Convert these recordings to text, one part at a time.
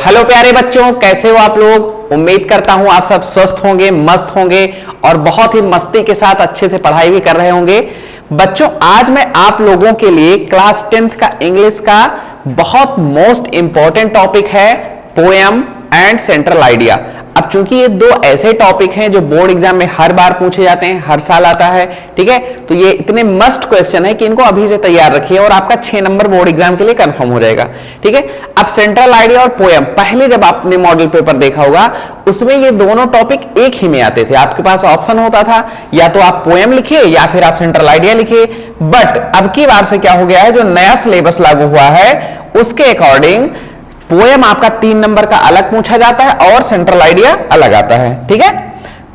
Hello प्यारे बच्चों, कैसे हो आप लोग। उम्मीद करता हूं आप सब स्वस्थ होंगे, मस्त होंगे और बहुत ही मस्ती के साथ अच्छे से पढ़ाई भी कर रहे होंगे। बच्चों, आज मैं आप लोगों के लिए क्लास 10th का इंग्लिश का बहुत मोस्ट इंपॉर्टेंट टॉपिक है पोएम एंड सेंट्रल आइडिया। अब चूंकि ये दो ऐसे टॉपिक हैं जो बोर्ड एग्जाम में हर बार पूछे जाते हैं, हर साल आता है, ठीक है, तो ये इतने मस्ट क्वेश्चन है कि इनको अभी से तैयार रखिए और आपका 6 नंबर बोर्ड एग्जाम के लिए कंफर्म हो जाएगा। ठीक है, अब सेंट्रल आइडिया और पोएम, पहले जब आपने मॉडल पेपर देखा होगा उसमें ये दोनों टॉपिक एक ही में आते थे। आपके पास ऑप्शन होता था या तो आप पोएम लिखिए या फिर आप सेंट्रल आइडिया लिखिए। बट अब की बार से क्या हो गया है, जो नया सिलेबस लागू हुआ है उसके अकॉर्डिंग पोएम आपका 3 नंबर का अलग पूछा जाता है और सेंट्रल आइडिया अलग आता है। ठीक है,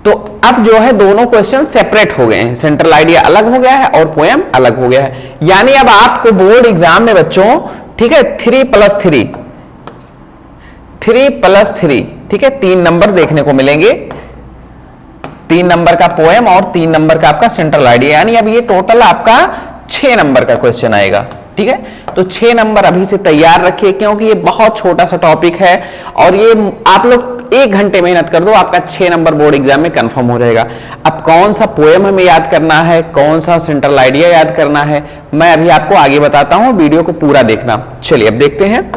तो अब जो है दोनों क्वेश्चन सेपरेट हो गए हैं, सेंट्रल आइडिया अलग हो गया है और पोएम अलग हो गया है। यानी अब आपको बोर्ड एग्जाम में बच्चों, ठीक है, 3+3, ठीक है, 3 नंबर देखने को मिलेंगे। 3 नंबर का पोएम और 3 नंबर का आपका सेंट्रल आइडिया, यानी अब ये टोटल आपका 6 नंबर का क्वेश्चन आएगा। ठीक है, तो 6 नंबर अभी से तैयार रखिए क्योंकि ये बहुत छोटा सा टॉपिक है और ये आप लोग 1 घंटे मेहनत कर दो, आपका 6 नंबर बोर्ड एग्जाम में कंफर्म हो जाएगा। अब कौन सा पोएम हमें याद करना है, कौन सा सेंट्रल आइडिया याद करना है, मैं अभी आपको आगे बताता हूं, वीडियो को पूरा देखना। चलिए अब देखते हैं।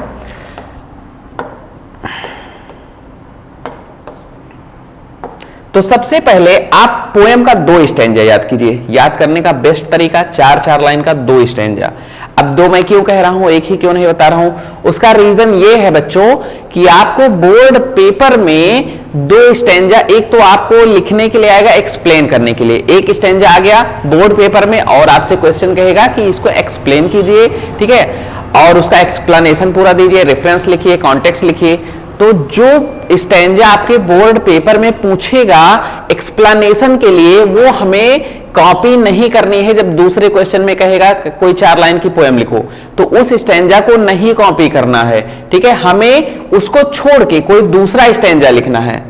तो सबसे पहले आप पोएम का 2 स्टैंजा याद कीजिए। याद करने का बेस्ट तरीका 4-4 लाइन का 2 स्टैंजा। अब 2 मैं क्यों कह रहा हूं, एक ही क्यों नहीं बता रहा हूं, उसका रीजन ये है बच्चों कि आपको बोर्ड पेपर में 2 स्टैंजा, एक तो आपको लिखने के लिए आएगा, एक्सप्लेन करने के लिए एक स्टैंजा आ गया बोर्ड पेपर में और आपसे क्वेश्चन कहेगा कि इसको एक्सप्लेन कीजिए, ठीक है, और उसका एक्सप्लेनेशन पूरा दीजिए, रेफरेंस लिखिए, कॉन्टेक्स्ट लिखिए। तो जो स्टैंजा आपके बोर्ड पेपर में पूछेगा एक्सप्लेनेशन के लिए, वो हमें कॉपी नहीं करनी है। जब दूसरे क्वेश्चन में कहेगा कोई 4 लाइन की पोएम लिखो, तो उस स्टैंजा को नहीं कॉपी करना है, ठीक है, हमें उसको छोड़ के कोई दूसरा स्टैंजा लिखना है।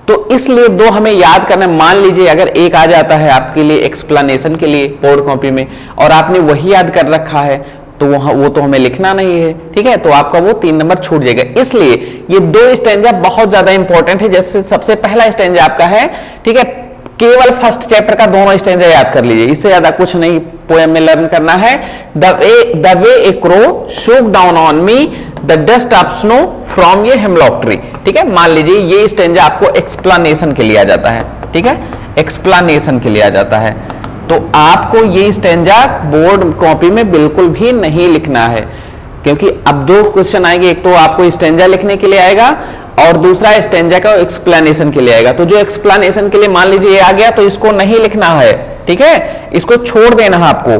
तो इसलिए 2 हमें याद करना। मान लीजिए अगर एक आ जाता है आपके लिए एक्सप्लेनेशन के लिए बोर्ड कॉपी में और आपने वही याद कर रखा है, तो वो तो हमें लिखना नहीं है, ठीक है, तो आपका वो 3 नंबर छूट जाएगा। इसलिए ये 2 स्टैंजा बहुत ज्यादा इंपॉर्टेंट है। जैसे सबसे पहला स्टैंजा आपका है, ठीक है, केवल फर्स्ट चैप्टर का दोनों स्टैंजा याद कर लीजिए, इससे ज्यादा कुछ नहीं पोएम में लर्न करना है। द वे ए क्रो शोक down on me the dust of snow from ये हेमलॉक ट्री। ठीक है, मान लीजिए ये स्टैंजा आपको एक्सप्लेनेशन के लिए आ जाता है, ठीक है, एक्सप्लेनेशन के लिए आ जाता है, तो आपको ये स्टैंजा बोर्ड कॉपी में बिल्कुल भी नहीं लिखना है, क्योंकि अब 2 क्वेश्चन आएंगे, एक तो आपको स्टैंजा लिखने के लिए आएगा और दूसरा स्टैंजा का एक्सप्लेनेशन के लिए आएगा। तो जो एक्सप्लेनेशन के लिए मान लीजिए ये आ गया, तो इसको नहीं लिखना है, ठीक है, इसको छोड़ देना है आपको,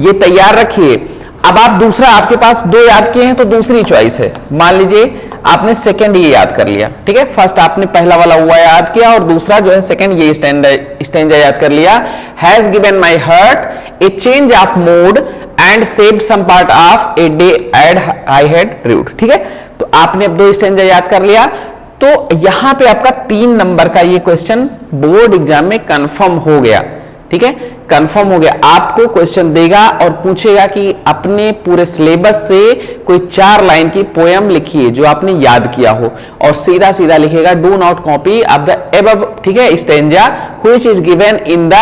ये तैयार रखिए। अब आप दूसरा, आपके पास 2 याद किए हैं तो दूसरी चॉइस है। मान लीजिए आपने सेकंड ये याद कर लिया, ठीक है, फर्स्ट आपने पहला वाला हुआ याद किया और दूसरा जो है सेकंड ये स्टैंजा याद कर लिया। Has given my heart a change of mood and saved some part of a day add I had rued. ठीक है, तो आपने अब 2 स्टैंजा याद कर लिया, तो यहां पे आपका 3 नंबर का ये क्वेश्चन बोर्ड एग्जाम में कंफर्म हो गया। ठीक है, कंफर्म हो गया। आपको क्वेश्चन देगा और पूछेगा कि अपने पूरे सिलेबस से कोई 4 लाइन की पोएम लिखिए जो आपने याद किया हो, और सीधा सीधा लिखेगा do not copy of the above, ठीक है, stanza which is given in the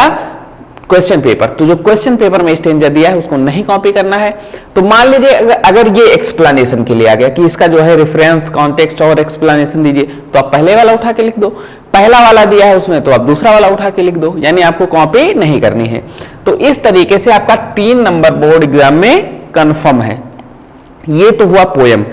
question paper. तो जो क्वेश्चन पेपर में स्टैंजा दिया है उसको नहीं कॉपी करना है। तो मान लीजिए अगर ये एक्सप्लेनेशन के लिए आ गया कि इसका जो है रेफरेंस, कॉन्टेक्स्ट और एक्सप्लेनेशन दीजिए, तो आप पहले वाला उठा के लिख दो। पहला वाला दिया है उसमें तो आप दूसरा वाला उठा के लिख दो, यानी आपको कॉपी नहीं करनी है। तो इस तरीके से आपका 3 नंबर बोर्ड एग्जाम में कंफर्म है। ये तो हुआ पोएम।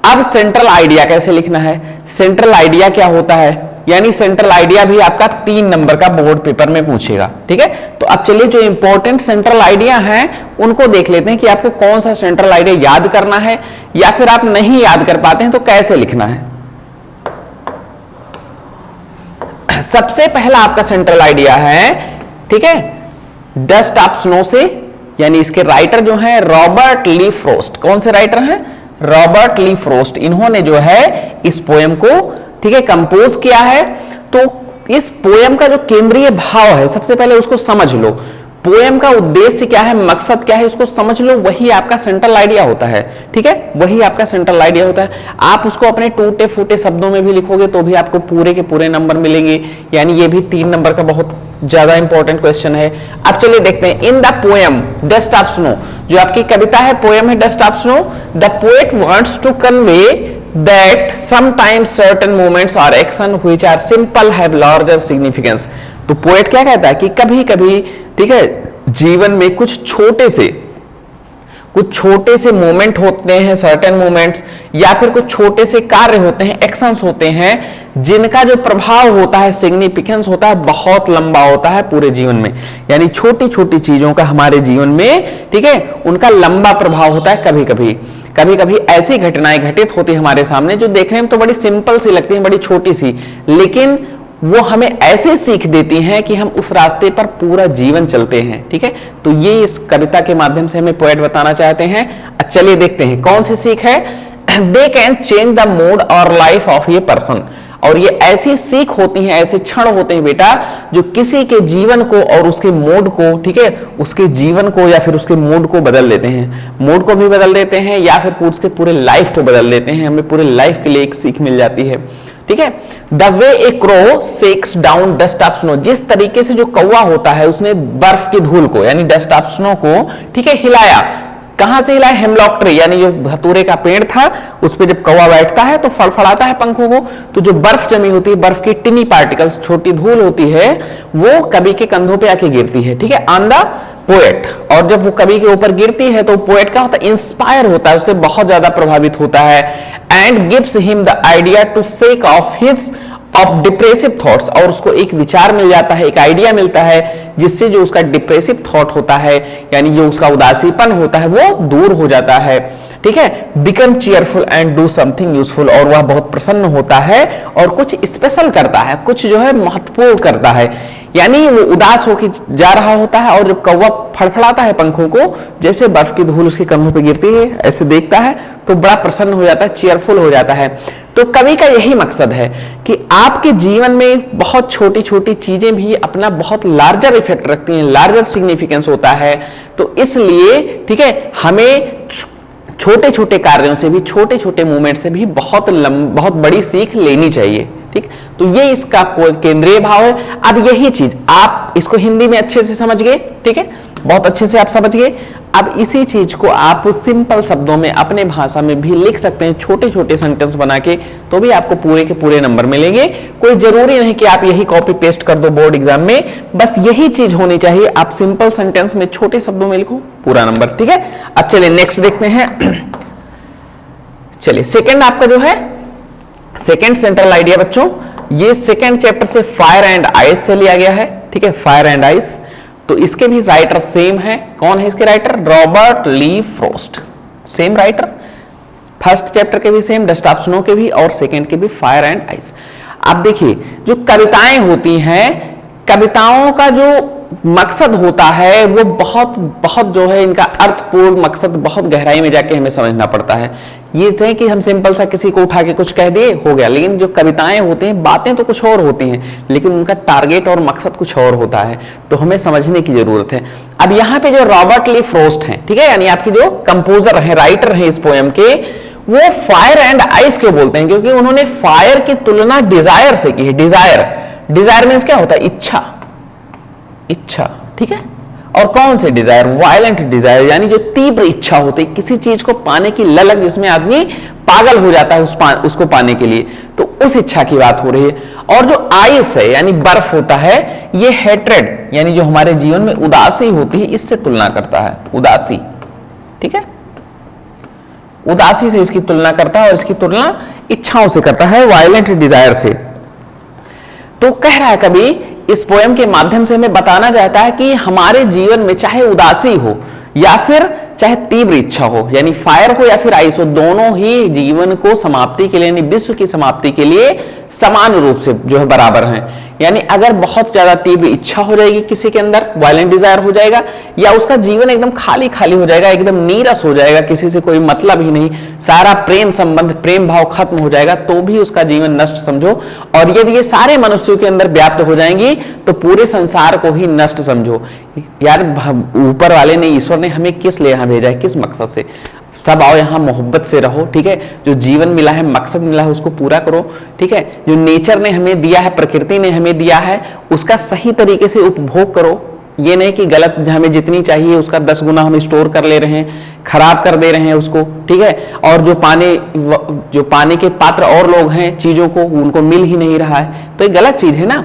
अब सेंट्रल आइडिया कैसे लिखना है, सेंट्रल आइडिया क्या होता है, यानी सेंट्रल आइडिया भी आपका 3 नंबर का बोर्ड पेपर में पूछेगा। ठीक है, तो अब चलिए जो इंपॉर्टेंट सेंट्रल आइडिया हैं उनको देख लेते हैं कि आपको कौन सा सेंट्रल आइडिया याद करना है, या फिर आप नहीं याद कर पाते हैं तो कैसे लिखना है। सबसे पहला आपका सेंट्रल आइडिया है, ठीक है, डस्ट ऑफ स्नो से, यानी इसके राइटर जो हैं रॉबर्ट ली फ्रोस्ट। कौन से राइटर हैं, रॉबर्ट ली फ्रोस्ट। इन्होंने जो है इस पोएम को, ठीक है, कंपोज किया है। तो इस पोएम का जो केंद्रीय भाव है, सबसे पहले उसको समझ लो। पोएम का उद्देश्य क्या है, मकसद क्या है, उसको समझ लो, वही आपका सेंट्रल आइडिया होता है। ठीक है, वही आपका सेंट्रल आइडिया होता है। आप उसको अपने टूटे फूटे शब्दों में भी लिखोगे तो भी आपको पूरे के पूरे नंबर मिलेंगे। यानी ये भी 3 नंबर का बहुत ज्यादा इंपॉर्टेंट क्वेश्चन है। अब चलिए देखते हैं, in the poem dust of snow, जो आपकी कविता है, पोएम है dust of snow, the poet wants to convey that sometimes certain moments और action which are simple have larger significance. तो पोएट क्या कहता है कि कभी कभी, ठीक है, जीवन में कुछ छोटे से मोमेंट होते हैं, सर्टेन मोमेंट्स, या फिर कुछ छोटे से कार्य होते हैं, एक्शंस होते हैं, जिनका जो प्रभाव होता है, सिग्निफिकेंस होता है, बहुत लंबा होता है पूरे जीवन में। यानी छोटी छोटी चीजों का हमारे जीवन में, ठीक है, उनका लंबा प्रभाव होता है। कभी कभी ऐसी घटनाएं घटित होती है हमारे सामने जो देखने में तो बड़ी सिंपल सी लगती है, बड़ी छोटी सी, लेकिन वो हमें ऐसे सीख देती हैं कि हम उस रास्ते पर पूरा जीवन चलते हैं। ठीक है, तो ये इस कविता के माध्यम से हमें पोएट बताना चाहते हैं। चलिए देखते हैं कौन सी सीख है। They can change the mood और लाइफ ऑफ ए पर्सन। और ये ऐसी सीख होती हैं, ऐसे क्षण होते हैं बेटा, जो किसी के जीवन को और उसके मूड को, ठीक है, उसके जीवन को या फिर उसके मूड को बदल देते हैं। मूड को भी बदल देते हैं या फिर उसके पूरे लाइफ को बदल देते हैं। हमें पूरे लाइफ के लिए एक सीख मिल जाती है। ठीक है, the way A crow shakes down dust of snow, जिस तरीके से जो कौवा होता है उसने बर्फ की धूल को यानी डस्ट ऑफ स्नो को, ठीक है, हिलाया। कहां से हिलाया? हेमलॉक ट्री, यानी जो धतूरे का पेड़ था उस पर जब कौवा बैठता है तो फड़फड़ाता है पंखों को, तो जो बर्फ जमी होती है, बर्फ की टिनी पार्टिकल्स, छोटी धूल होती है, वो कवि के कंधों पे आके गिरती है। ठीक है, ऑन द पोएट। और जब वो कवि के ऊपर गिरती है तो पोएट क्या होता है? इंस्पायर होता है, उससे बहुत ज्यादा प्रभावित होता है। And gives him the idea to shake off his off depressive thoughts, और उसको एक विचार मिल जाता है, एक आइडिया मिलता है, जिससे जो उसका डिप्रेसिव थॉट होता है, यानी जो उसका उदासीपन होता है, वो दूर हो जाता है। ठीक है, become cheerful and do something useful, और वह बहुत प्रसन्न होता है और कुछ स्पेशल करता है, कुछ जो है महत्वपूर्ण करता है। यानी वो उदास होकर जा रहा होता है और जब कौवा फड़फड़ाता है पंखों को, जैसे बर्फ की धूल उसके कंधों पे गिरती है, ऐसे देखता है तो बड़ा प्रसन्न हो जाता है, चीयरफुल हो जाता है। तो कवि का यही मकसद है कि आपके जीवन में बहुत छोटी छोटी चीजें भी अपना बहुत लार्जर इफेक्ट रखती हैं, लार्जर सिग्निफिकेंस होता है। तो इसलिए, ठीक है, हमें छोटे छोटे कार्यों से भी, छोटे छोटे मूवमेंट से भी बहुत बड़ी सीख लेनी चाहिए। ठीक, तो ये इसका केंद्रीय भाव है। अब यही चीज आप इसको हिंदी में अच्छे से समझ गए, ठीक है, बहुत अच्छे से आप समझ गए। अब इसी चीज को आप सिंपल शब्दों में अपने भाषा में भी लिख सकते हैं, छोटे छोटे सेंटेंस बना के, तो भी आपको पूरे के पूरे नंबर मिलेंगे। कोई जरूरी नहीं कि आप यही कॉपी पेस्ट कर दो बोर्ड एग्जाम में, बस यही चीज होनी चाहिए, आप सिंपल सेंटेंस में छोटे शब्दों में लिखो, पूरा नंबर। ठीक है, अब चलिए नेक्स्ट देखते हैं। चलिए सेकेंड आपका जो है सेकेंड सेंट्रल आइडिया बच्चों, ये सेकेंड चैप्टर से फायर एंड आइस से लिया गया है। ठीक है, फायर एंड आइस, तो इसके भी राइटर सेम है। कौन है इसके writer? Robert Lee Frost, same writer. First chapter के भी सेम, डस्ट ऑफ स्नो के भी, और सेकेंड के भी, फायर एंड आइस। आप देखिए, जो कविताएं होती हैं, कविताओं का जो मकसद होता है वो बहुत जो है, इनका अर्थपूर्ण मकसद बहुत गहराई में जाके हमें समझना पड़ता है। ये थे कि हम सिंपल सा किसी को उठा के कुछ कह दिए, हो गया, लेकिन जो कविताएं होती हैं, बातें तो कुछ और होती हैं, लेकिन उनका टारगेट और मकसद कुछ और होता है, तो हमें समझने की जरूरत है। अब यहाँ पे जो रॉबर्ट ली फ्रॉस्ट हैं, ठीक है, यानी आपकी जो कंपोजर है, राइटर है इस पोएम के, वो फायर एंड आइस क्यों बोलते हैं? क्योंकि उन्होंने फायर की तुलना डिजायर से की है। डिजायर मीन्स क्या होता है? इच्छा, ठीक है। और कौन से डिजायर? वायलेंट डिजायर, यानी जो तीव्र इच्छा होती है, किसी चीज को पाने की ललक, जिसमें आदमी पागल हो जाता है उसको पाने के लिए, तो उस इच्छा की बात हो रही है। और जो आइस है, यानी बर्फ होता है, ये हेट्रेड, यानी जो हमारे जीवन में उदासी होती है, इससे तुलना करता है। उदासी, ठीक है, उदासी से इसकी तुलना करता है, और इसकी तुलना इच्छाओं से करता है, वायलेंट डिजायर से। तो कह रहा है कभी, इस पोएम के माध्यम से हमें बताना चाहता है कि हमारे जीवन में चाहे उदासी हो या फिर चाहे तीव्र इच्छा हो, यानी फायर हो या फिर आइस हो, दोनों ही जीवन को समाप्ति के लिए, यानी विश्व की समाप्ति के लिए समान रूप से जो है बराबर हैं। यानी अगर बहुत ज्यादा तीव्र इच्छा हो जाएगी किसी के अंदर, वायलेंट डिजायर हो जाएगा, या उसका जीवन एकदम खाली खाली हो जाएगा, एकदम नीरस हो जाएगा, किसी से कोई मतलब ही नहीं, सारा प्रेम संबंध, प्रेम भाव खत्म हो जाएगा, तो भी उसका जीवन नष्ट समझो। और यदि ये सारे मनुष्यों के अंदर व्याप्त हो जाएंगी तो पूरे संसार को ही नष्ट समझो। यार ऊपर वाले ने, ईश्वर ने हमें किस लिए यहां भेजा है, किस मकसद से? सब आओ यहाँ मोहब्बत से रहो, ठीक है। जो जीवन मिला है, मकसद मिला है, उसको पूरा करो, ठीक है। जो नेचर ने हमें दिया है, प्रकृति ने हमें दिया है, उसका सही तरीके से उपभोग करो। ये नहीं कि गलत, हमें जितनी चाहिए उसका 10 गुना हम स्टोर कर ले रहे हैं, खराब कर दे रहे हैं उसको, ठीक है। और जो पाने के पात्र और लोग हैं चीजों को, उनको मिल ही नहीं रहा है, तो ये गलत चीज है ना।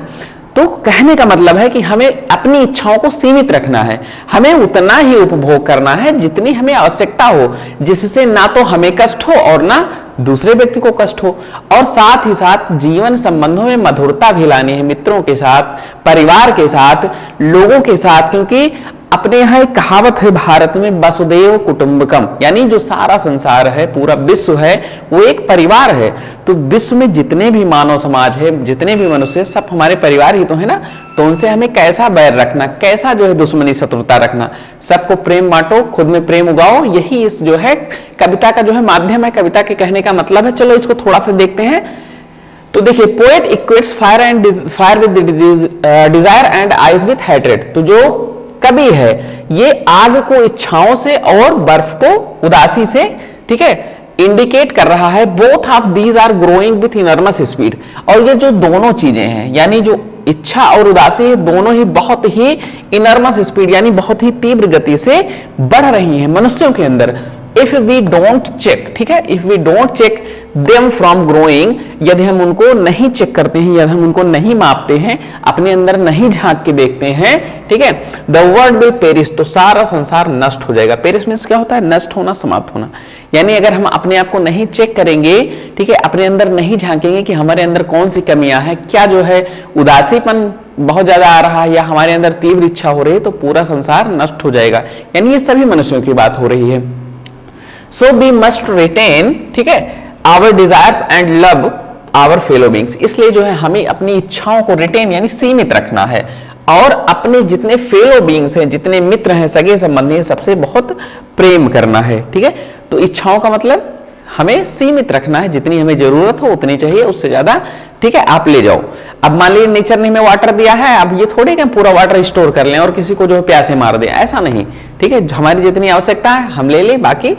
तो कहने का मतलब है कि हमें अपनी इच्छाओं को सीमित रखना है, हमें उतना ही उपभोग करना है जितनी हमें आवश्यकता हो, जिससे ना तो हमें कष्ट हो और ना दूसरे व्यक्ति को कष्ट हो। और साथ ही साथ जीवन संबंधों में मधुरता भी लानी है, मित्रों के साथ, परिवार के साथ, लोगों के साथ। क्योंकि अपने यहाँ एक कहावत है भारत में, वसुदेव कुटुंबकम, यानी जो सारा संसार है, पूरा विश्व है, वो एक परिवार है। तो विश्व में जितने भी मानव समाज है, जितने भी मनुष्य, सब हमारे परिवार ही तो है ना। तो उनसे हमें कैसा बैर रखना, कैसा जो है दुश्मनी शत्रुता रखना, सबको प्रेम बांटो, खुद में प्रेम उगाओ, यही इस जो है कविता का जो है माध्यम है, कविता के कहने का मतलब है। चलो इसको थोड़ा सा देखते हैं। तो देखिए, poet equates fire with desire and eyes with hatred. तो जो कवि है ये आग को इच्छाओं से और बर्फ को उदासी से, ठीक है, इंडिकेट कर रहा है। Both of these are growing with enormous speed. और ये जो दोनों चीजें हैं, यानी जो इच्छा और उदासी है, दोनों ही बहुत ही इनॉर्मस स्पीड, यानी बहुत ही तीव्र गति से बढ़ रही हैं मनुष्यों के अंदर। इफ वी डोंट चेक, ठीक है, if we don't check them from growing, यदि हम उनको नहीं चेक करते हैं, यदि हम उनको नहीं मापते हैं, अपने अंदर नहीं झांक के देखते हैं, ठीक है, द वर्ल्ड विल पेरिश, तो सारा संसार नष्ट हो जाएगा। पेरिश मींस क्या होता है? नष्ट होना, समाप्त होना। यानी अगर हम अपने आप को नहीं चेक करेंगे, ठीक है, अपने अंदर नहीं झांकेंगे कि हमारे अंदर कौन सी कमियां हैं, क्या जो है उदासीपन बहुत ज्यादा आ रहा है या हमारे अंदर तीव्र इच्छा हो रही है, तो पूरा संसार नष्ट हो जाएगा। यानी ये सभी मनुष्यों की बात हो रही है। So we must retain, ठीक है, our desires and love our fellow beings। इसलिए जो है हमें अपनी इच्छाओं को रिटेन यानी सीमित रखना है, और अपने जितने फेलो बीइंग्स हैं, जितने मित्र हैं, सगे संबंधी हैं, सबसे बहुत प्रेम करना है, ठीक है। तो इच्छाओं का मतलब हमें सीमित रखना है, जितनी हमें जरूरत हो उतनी चाहिए, उससे ज्यादा, ठीक है, आप ले जाओ। अब मान लीजिए नेचर ने हमें वाटर दिया है, अब ये थोड़ी कि हम पूरा वाटर स्टोर कर लें और किसी को जो है प्यासे मार दें, ऐसा नहीं, ठीक है। हमारी जितनी आवश्यकता है हम ले लें, बाकी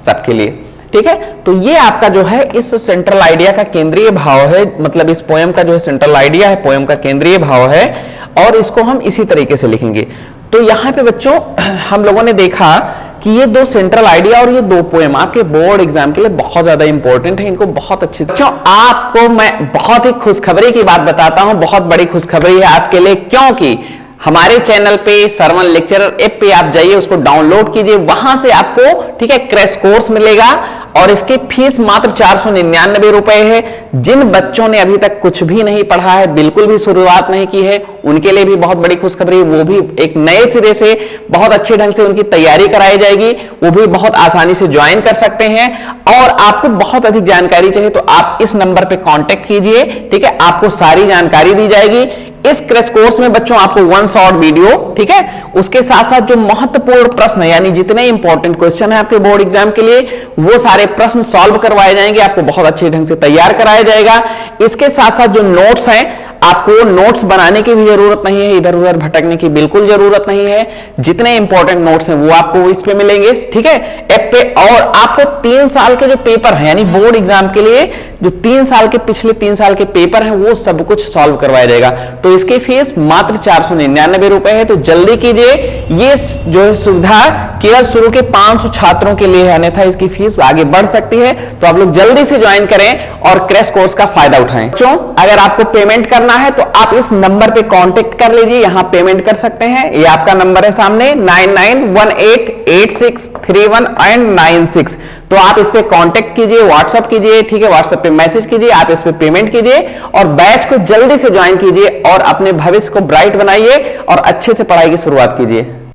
सबके लिए, ठीक है। तो ये आपका जो है इस सेंट्रल आइडिया का केंद्रीय भाव है, मतलब इस पोयम का जो है सेंट्रल आइडिया है, पोयम का केंद्रीय भाव है, और इसको हम इसी तरीके से लिखेंगे। तो यहाँ पे बच्चों हम लोगों ने देखा कि ये दो सेंट्रल आइडिया और ये दो पोएम आपके बोर्ड एग्जाम के लिए बहुत ज्यादा इंपॉर्टेंट है, इनको बहुत अच्छे से। बच्चों आपको मैं बहुत ही खुशखबरी की बात बताता हूं, बहुत बड़ी खुशखबरी है आपके लिए, क्योंकि हमारे चैनल पे सरवन लेक्चरर ऐप पे आप जाइए, उसको डाउनलोड कीजिए, वहां से आपको, ठीक है, क्रैश कोर्स मिलेगा, और इसकी फीस मात्र 499 रुपए है। जिन बच्चों ने अभी तक कुछ भी नहीं पढ़ा है, बिल्कुल भी शुरुआत नहीं की है, उनके लिए भी बहुत बड़ी खुशखबरी, वो भी एक नए सिरे से बहुत अच्छे ढंग से उनकी तैयारी कराई जाएगी, वो भी बहुत आसानी से ज्वाइन कर सकते हैं। और आपको बहुत अधिक जानकारी चाहिए तो आप इस नंबर पे कांटेक्ट कीजिए, ठीक है, आपको सारी जानकारी दी जाएगी। इस क्रैश कोर्स में बच्चों आपको 1 शॉर्ट वीडियो, ठीक है, उसके साथ साथ जो महत्वपूर्ण प्रश्न है, यानी जितने इंपॉर्टेंट क्वेश्चन है आपके बोर्ड एग्जाम के लिए, वो सारे प्रश्न सॉल्व करवाए जाएंगे, आपको बहुत अच्छे ढंग से तैयार कराया जाएगा। इसके साथ साथ जो नोट्स हैं, आपको नोट्स बनाने की भी जरूरत नहीं है, इधर उधर भटकने की बिल्कुल जरूरत नहीं है। जितने इंपॉर्टेंट नोट्स हैं वो आपको इस पे मिलेंगे, ठीक है, ऐप पे। और आपको 3 साल के जो पेपर हैं, यानी बोर्ड एग्जाम के लिए जो 3 साल के, पिछले 3 साल के पेपर हैं, वो सब कुछ सॉल्व करवाया जाएगा। तो इसकी फीस मात्र 499 रुपए है, तो जल्दी कीजिए। ये जो है सुविधा केवल शुरू के 500 छात्रों के लिए है, अन्यथा इसकी फीस आगे बढ़ सकती है। तो आप लोग जल्दी से ज्वाइन करें और क्रैश कोर्स का फायदा उठाएं। बच्चों अगर आपको पेमेंट करना है तो आप इस नंबर पे कांटेक्ट कर लीजिए, यहां पेमेंट कर सकते हैं। ये आपका नंबर है सामने 9918863196। तो आप इस पे कांटेक्ट कीजिए, व्हाट्सएप कीजिए, ठीक है, व्हाट्सएप पे मैसेज कीजिए, आप इस पे पेमेंट कीजिए और बैच को जल्दी से ज्वाइन कीजिए और अपने भविष्य को ब्राइट बनाइए और अच्छे से पढ़ाई की शुरुआत कीजिए।